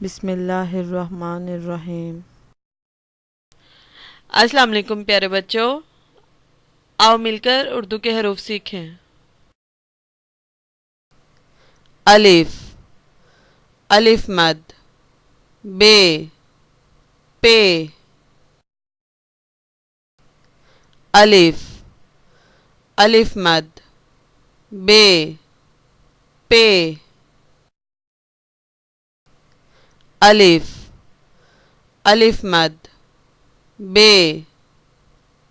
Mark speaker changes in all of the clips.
Speaker 1: बिस्मिल्लाहिर्रहमानिर्रहीम।
Speaker 2: अस्सलाम वालेकुम प्यारे बच्चों, आओ मिलकर उर्दू के हरूफ सीखें।
Speaker 1: अलिफ, अलिफ मद, बे, पे, अलिफ, अलिफ मद, बे, पे, अलिफ, अलिफ मद, बे,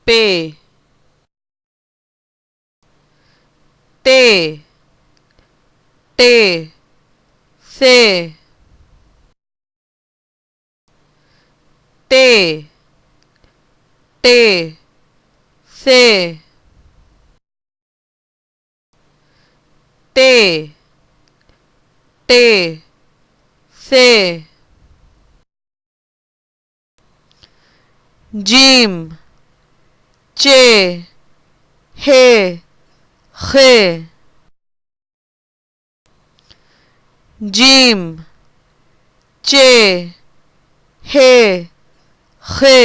Speaker 1: पे, टे, टे, से, टे, टे, से, टे, टे, से, जीम, चे, हे, खे, जीम, चे, हे, खे,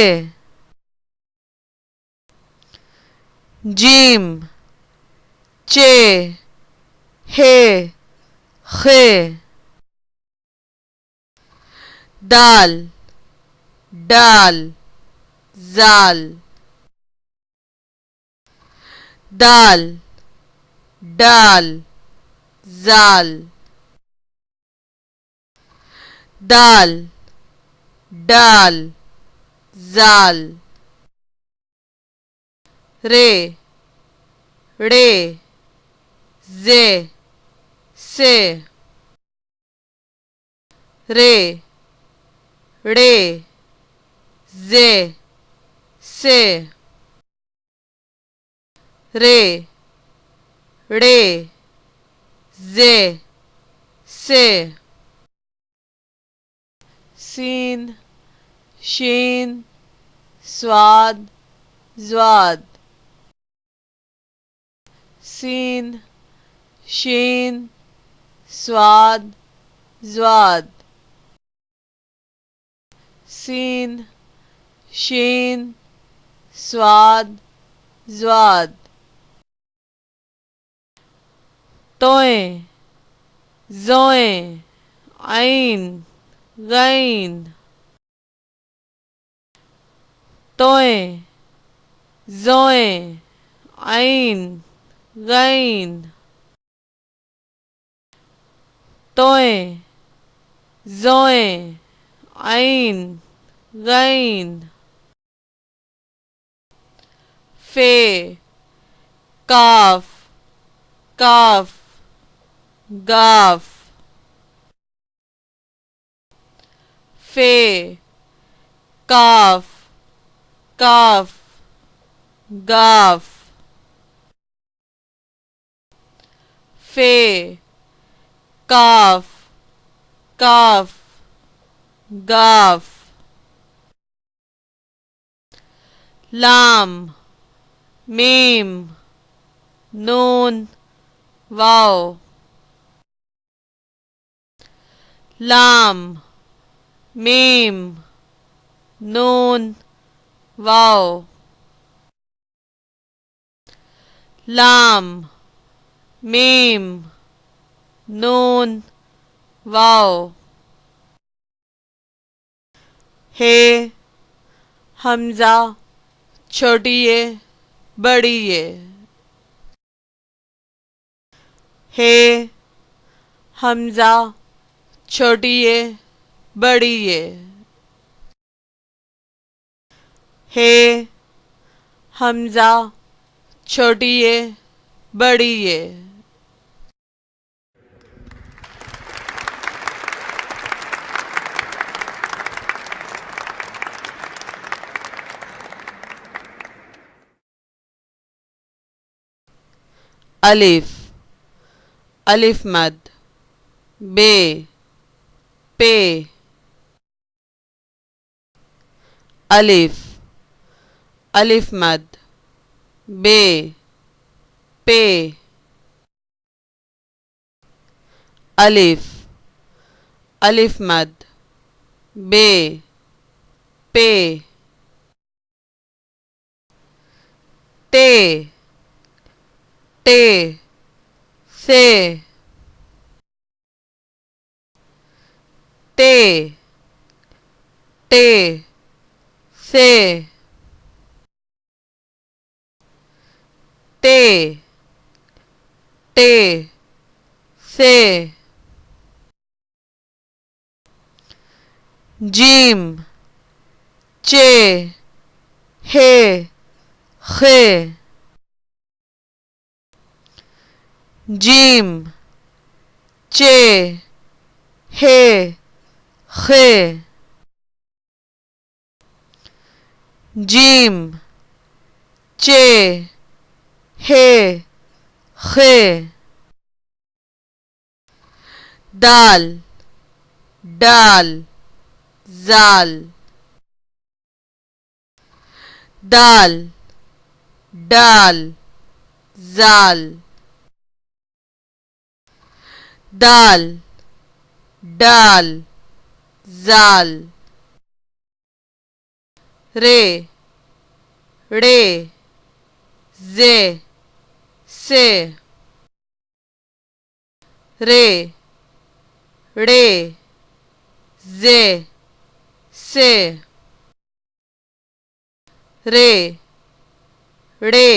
Speaker 1: जीम, चे, हे, खे, दाल, डाल, जाल, दाल, डाल, जाल, दाल, डाल, जाल, रे, रे, जे, से, रे, रे, जे, से, रे, रे, जे, से, सीन, शीन, स्वाद, ज्वाद, सीन, शीन, स्वाद, ज्वाद, सीन, शीन, स्वाद, ज्वाद, तोए, जोए, आइन, गैन, तोए, जोए, आइन, गैन, तोए, जोए, आइन, गैन, फे, काफ, काफ, गाफ, फे, काफ, काफ, गाफ, फे, काफ, काफ, गाफ, लाम, मीम, नून, वाव, लाम, मीम, नून, वाव, लाम, मीम, नून, वाव, हे, हमजा, छोटी ये, बड़ी ये, हे, हमजा, छोटी ये, बड़ी ये, हे, हमजा, छोटी ये, बड़ी ये। अलिफ, अलिफ मद, बे, पे, अलिफ, अलिफ मद, बे, पे, अलिफ, अलिफ मद, बे पे टे टे से टे टे से टे टे से जीम चे हे खे जीम चे हे खे जीम चे हे खे दाल डाल जाल दाल डाल जाल दाल डाल जाल रे रे जे से रे रे जे से रे रे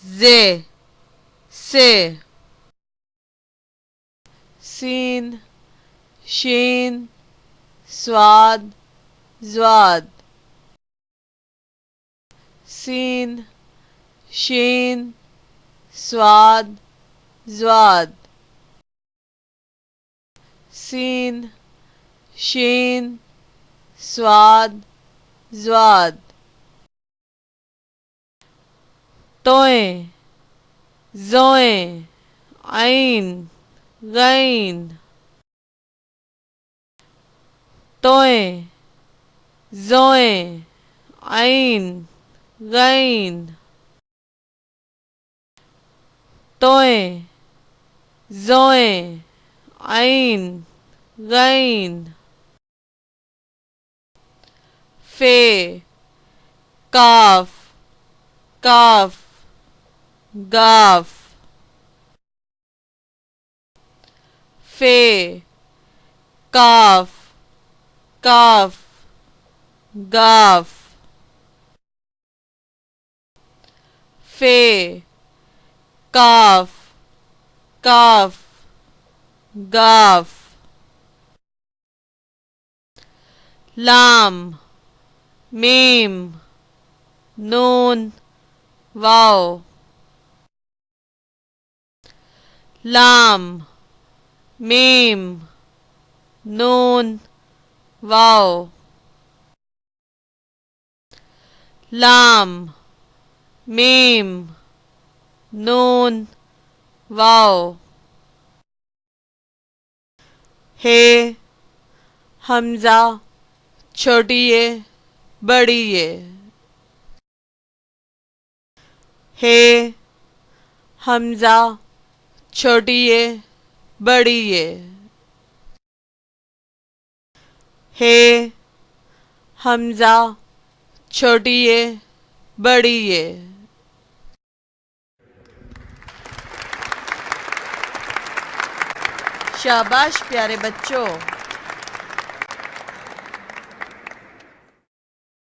Speaker 1: जे से सीन शीन स्वाद ज्वाद सीन शीन स्वाद ज्वाद सीन शीन स्वाद ज्वाद तोए जोए आइन गैन तोए जोए आइन गैन तोए जोए आइन गैन फे काफ काफ गाफ फे काफ काफ गाफ फे काफ काफ गाफ लाम मीम नून वाव लाम मीम नून वाव लाम मीम नून वाव हे हमजा छोटी ये बड़ी ये हे हमजा छोटी ये बड़ी ये हे हमजा छोटी ये बड़ी ये। शाबाश प्यारे बच्चों।